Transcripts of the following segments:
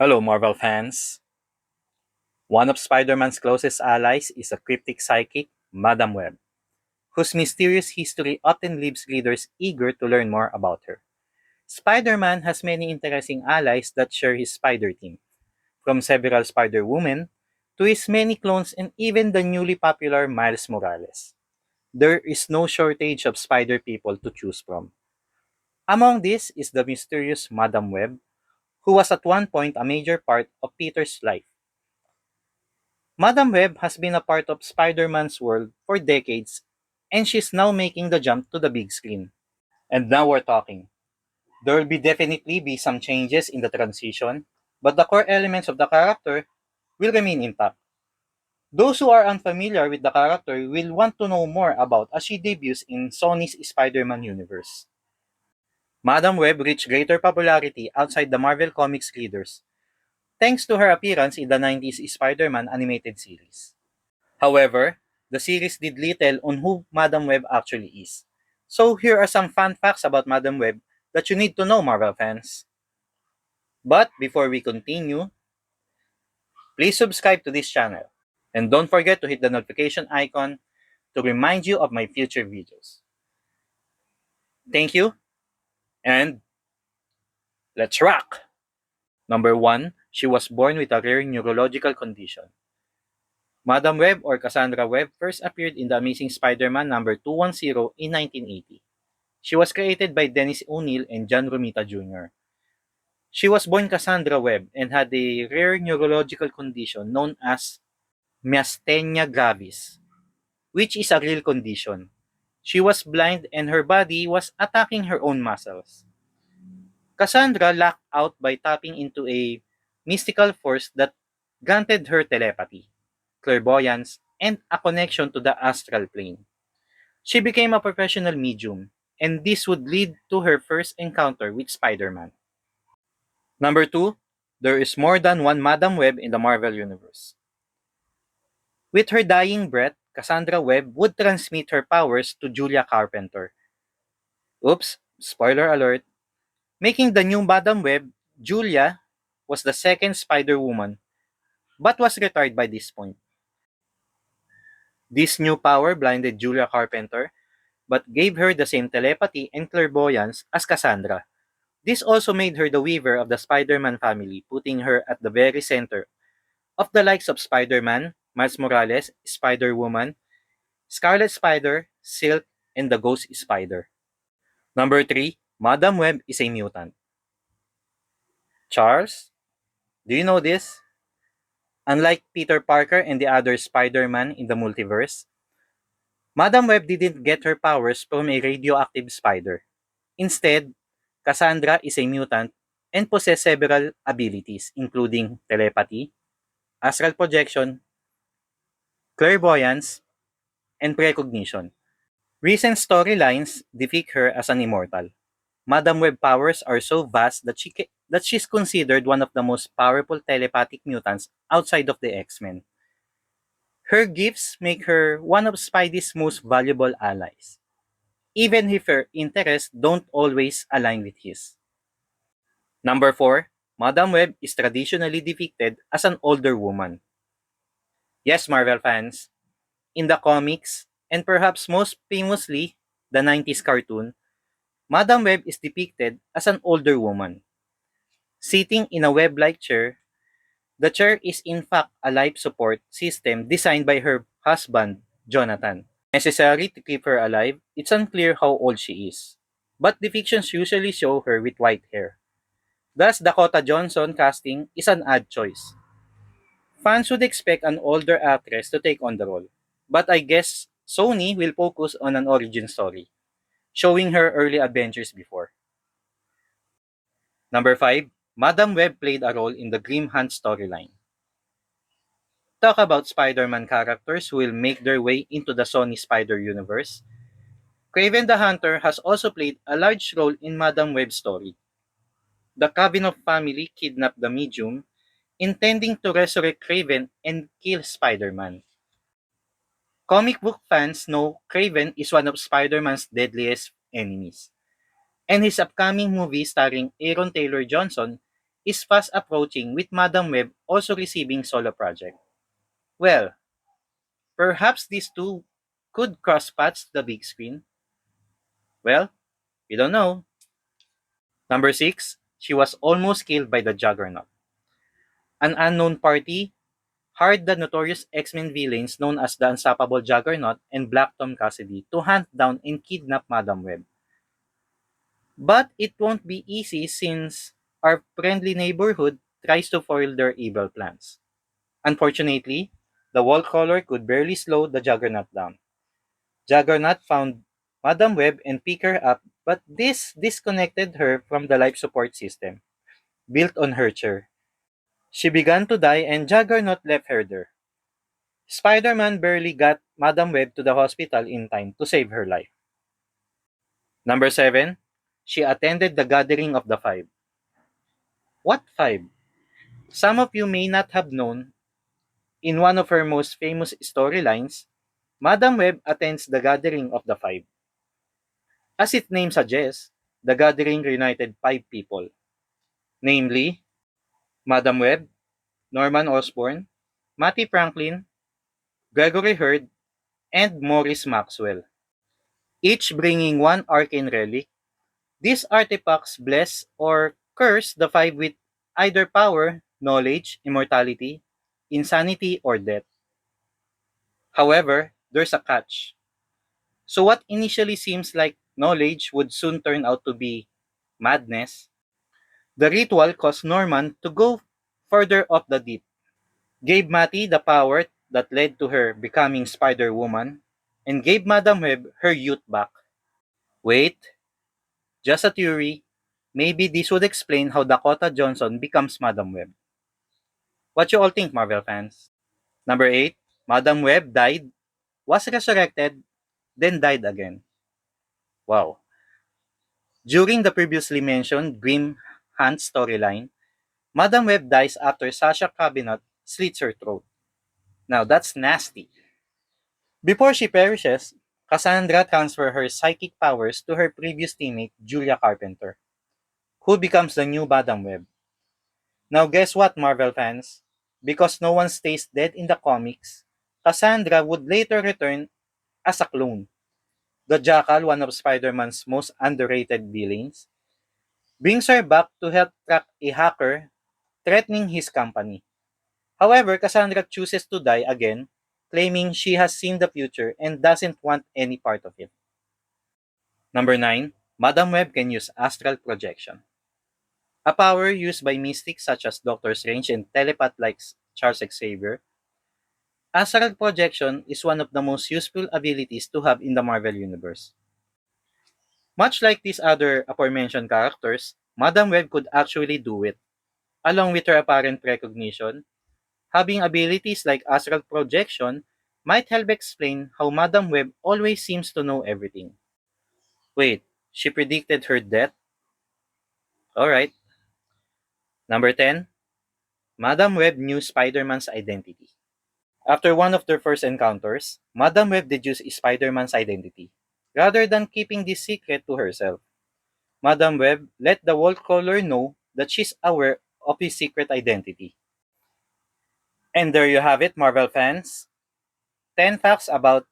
Hello, Marvel fans. One of Spider-Man's closest allies is a cryptic psychic, Madam Web, whose mysterious history often leaves readers eager to learn more about her. Spider-Man has many interesting allies that share his spider team, from several Spider-Women to his many clones and even the newly popular Miles Morales. There is no shortage of spider people to choose from. Among these is the mysterious Madam Web, who was at one point a major part of Peter's life. Madam Web has been a part of Spider-Man's world for decades, and she's now making the jump to the big screen. And now we're talking. There will be definitely be some changes in the transition, but the core elements of the character will remain intact. Those who are unfamiliar with the character will want to know more about as she debuts in Sony's Spider-Man universe. Madam Web reached greater popularity outside the Marvel Comics readers, thanks to her appearance in the 90s Spider-Man animated series. However, the series did little on who Madam Web actually is. So here are some fun facts about Madam Web that you need to know, Marvel fans. But before we continue, please subscribe to this channel. And don't forget to hit the notification icon to remind you of my future videos. Thank you, and let's rock! Number 1, she was born with a rare neurological condition. Madam Web or Cassandra Webb first appeared in The Amazing Spider-Man number 210 in 1980. She was created by Dennis O'Neil and John Romita Jr. She was born Cassandra Webb and had a rare neurological condition known as myasthenia gravis, which is a real condition. She was blind and her body was attacking her own muscles. Cassandra lucked out by tapping into a mystical force that granted her telepathy, clairvoyance, and a connection to the astral plane. She became a professional medium, and this would lead to her first encounter with Spider-Man. Number 2, there is more than one Madam Web in the Marvel Universe. With her dying breath, Cassandra Webb would transmit her powers to Julia Carpenter. Oops, spoiler alert. Making the new Madam Web, Julia was the second Spider-Woman, but was retired by this point. This new power blinded Julia Carpenter, but gave her the same telepathy and clairvoyance as Cassandra. This also made her the weaver of the Spider-Man family, putting her at the very center of the likes of Spider-Man, Miles Morales, Spider-Woman, Scarlet Spider, Silk, and the Ghost Spider. Number 3, Madam Web is a mutant. Charles, do you know this? Unlike Peter Parker and the other Spider-Man in the multiverse, Madam Web didn't get her powers from a radioactive spider. Instead, Cassandra is a mutant and possesses several abilities, including telepathy, astral projection, clairvoyance, and precognition. Recent storylines depict her as an immortal. Madam Web powers are so vast that she's considered one of the most powerful telepathic mutants outside of the X-Men. Her gifts make her one of Spidey's most valuable allies, even if her interests don't always align with his. Number 4, Madam Web is traditionally depicted as an older woman. Yes, Marvel fans, in the comics, and perhaps most famously, the 90s cartoon, Madam Web is depicted as an older woman. Sitting in a web-like chair, the chair is in fact a life support system designed by her husband, Jonathan. Necessary to keep her alive, it's unclear how old she is, but depictions usually show her with white hair. Thus, Dakota Johnson casting is an odd choice. Fans would expect an older actress to take on the role, but I guess Sony will focus on an origin story, showing her early adventures before. Number 5, Madam Web played a role in the Grim Hunt storyline. Talk about Spider-Man characters who will make their way into the Sony Spider Universe. Kraven the Hunter has also played a large role in Madam Web's story. The Kavanaugh family kidnapped the medium, intending to resurrect Kraven and kill Spider-Man. Comic book fans know Kraven is one of Spider-Man's deadliest enemies, and his upcoming movie starring Aaron Taylor Johnson is fast approaching with Madam Web also receiving solo project. Well, perhaps these two could cross paths the big screen. Well, we don't know. Number 6, she was almost killed by the Juggernaut. An unknown party hired the notorious X-Men villains known as the Unstoppable Juggernaut and Black Tom Cassidy to hunt down and kidnap Madam Web. But it won't be easy since our friendly neighborhood tries to foil their evil plans. Unfortunately, the wall crawler could barely slow the Juggernaut down. Juggernaut found Madam Web and picked her up, but this disconnected her from the life support system built on her chair. She began to die and Juggernaut left her there. Spider-Man barely got Madam Web to the hospital in time to save her life. Number 7, she attended the gathering of the Five. What Five? Some of you may not have known, in one of her most famous storylines, Madam Web attends the gathering of the Five. As its name suggests, the gathering reunited 5 people, namely Madam Web, Norman Osborn, Matty Franklin, Gregory Hurd, and Maurice Maxwell, each bringing one arcane relic. These artifacts bless or curse the Five with either power, knowledge, immortality, insanity, or death. However, there's a catch. So what initially seems like knowledge would soon turn out to be madness. The ritual caused Norman to go further off the deep, gave Matty the power that led to her becoming Spider-Woman, and gave Madam Web her youth back. Wait, just a theory. Maybe this would explain how Dakota Johnson becomes Madam Web. What you all think, Marvel fans? Number 8, Madam Web died, was resurrected, then died again. Wow. During the previously mentioned Grim Hunt storyline, Madam Web dies after Sasha Cabinet slits her throat. Now that's nasty. Before she perishes, Cassandra transfers her psychic powers to her previous teammate, Julia Carpenter, who becomes the new Madam Web. Now guess what, Marvel fans? Because no one stays dead in the comics, Cassandra would later return as a clone. The Jackal, one of Spider-Man's most underrated villains, brings her back to help track a hacker threatening his company. However, Cassandra chooses to die again, claiming she has seen the future and doesn't want any part of it. Number 9, Madam Web can use astral projection, a power used by mystics such as Doctor Strange and telepath like Charles Xavier. Astral projection is one of the most useful abilities to have in the Marvel Universe. Much like these other aforementioned characters, Madam Web could actually do it. Along with her apparent recognition, having abilities like astral projection might help explain how Madam Web always seems to know everything. Wait, she predicted her death? Alright. Number 10, Madam Web knew Spider-Man's identity. After one of their first encounters, Madam Web deduced Spider-Man's identity. Rather than keeping this secret to herself, Madam Web let the wall crawler know that she's aware of his secret identity. And there you have it, Marvel fans. 10 facts about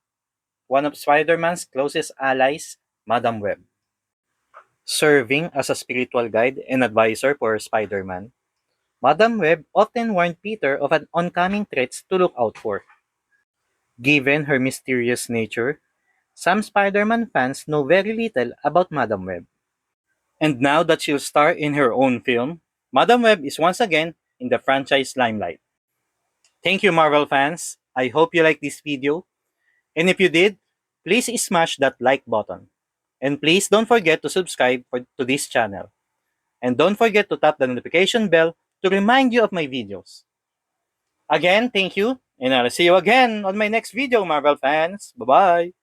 one of Spider-Man's closest allies, Madam Web. Serving as a spiritual guide and advisor for Spider-Man, Madam Web often warned Peter of an oncoming threats to look out for. Given her mysterious nature, some Spider-Man fans know very little about Madam Web. And now that she'll star in her own film, Madam Web is once again in the franchise limelight. Thank you, Marvel fans. I hope you liked this video. And if you did, please smash that like button. And please don't forget to subscribe to this channel. And don't forget to tap the notification bell to remind you of my videos. Again, thank you, and I'll see you again on my next video, Marvel fans. Bye-bye!